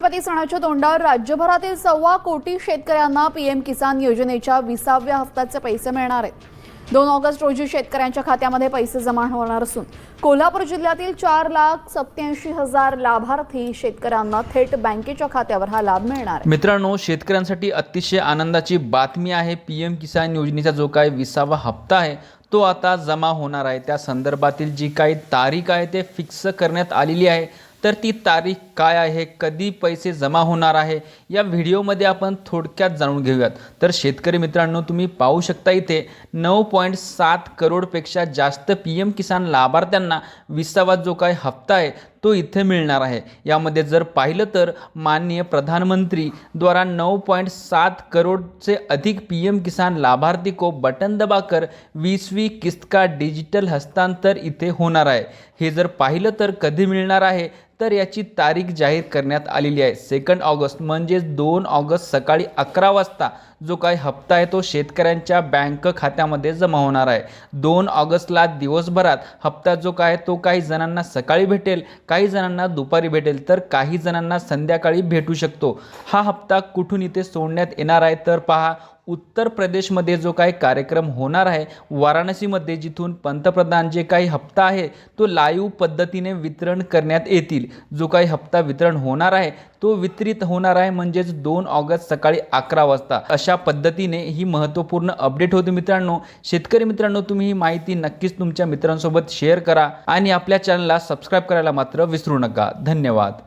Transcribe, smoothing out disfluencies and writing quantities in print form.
गणपती सणाच्या तोंडावर राज्यभरातील 1.25 कोटी शेतकऱ्यांना पीएम किसान योजनेच्या 20व्या हप्त्याचे पैसे मिळणार आहेत। 2 ऑगस्ट रोजी शेतकऱ्यांच्या खात्यामध्ये पैसे जमा होणार असून कोल्हापूर जिल्ह्यातील 4,87,000 लाभार्थी शेतकऱ्यांना थेट बँकेच्या खात्यावर हा लाभ मिळणार आहे। मित्रांनो, शेतकऱ्यांसाठी अतिशय आनंदाची बातमी आहे। पीएम किसान योजनेचा जो काही 20वा हप्ता आहे तो आता जमा होणार आहे। त्या संदर्भातील जी काही तारीख आहे ते फिक्स करण्यात आलेली आहे। तर ती तारीख काय आहे, कधी पैसे जमा होणार आहे, या व्हिडिओमध्ये आपण थोडक्यात जाणून घेऊयात। तर शेतकरी मित्रांनो, तुम्ही पाहू शकता इथे 9.7 करोडपेक्षा जास्त पीएम किसान लाभार्थ्यांना 20वा जो काही हप्ता आहे तो इथे मिळणार आहे। यामध्ये जर पाहिलं तर माननीय प्रधानमंत्री द्वारा 9.7 करोड़ से अधिक पीएम किसान लाभार्थी को बटन दबाकर 20वीं किस्त का डिजिटल हस्तांतर इथे होणार आहे। हे जर पाहिलं तर कधी मिळणार आहे तर याची तारीख जाहीर करण्यात आलेली आहे। 2 ऑगस्ट म्हणजे 2 ऑगस्ट सकाळी 11 वाजता जो काही हप्ता आहे तो शेतकऱ्यांच्या बँक खात्यामध्ये जमा होणार आहे। 2 ऑगस्टला दिवसभरात हप्ता जो काय तो काही जणांना सकाळी भेटेल, काही जणांना दुपारी भेटेल, तर काही जणांना संध्याकाळी भेटू शकतो। हा हप्ता कुठून इथे सोडण्यात येणार आहे तर पहा, उत्तर प्रदेशमध्ये जो काही कार्यक्रम होणार आहे वाराणसीमध्ये, जिथून पंतप्रधान जे काही हप्ता आहे तो लाईव्ह पद्धतीने वितरण करण्यात येतील। जो काही हप्ता वितरण होणार आहे तो वितरित होणार आहे म्हणजेच 2 ऑगस्ट सकाळी 11 वाजता। अशा पद्धतीने ही महत्त्वपूर्ण अपडेट होती मित्रांनो। शेतकरी मित्रांनो, तुम्ही ही माहिती नक्कीच तुमच्या मित्रांसोबत शेअर करा आणि आपल्या चॅनलला सबस्क्राईब करायला मात्र विसरू नका। धन्यवाद।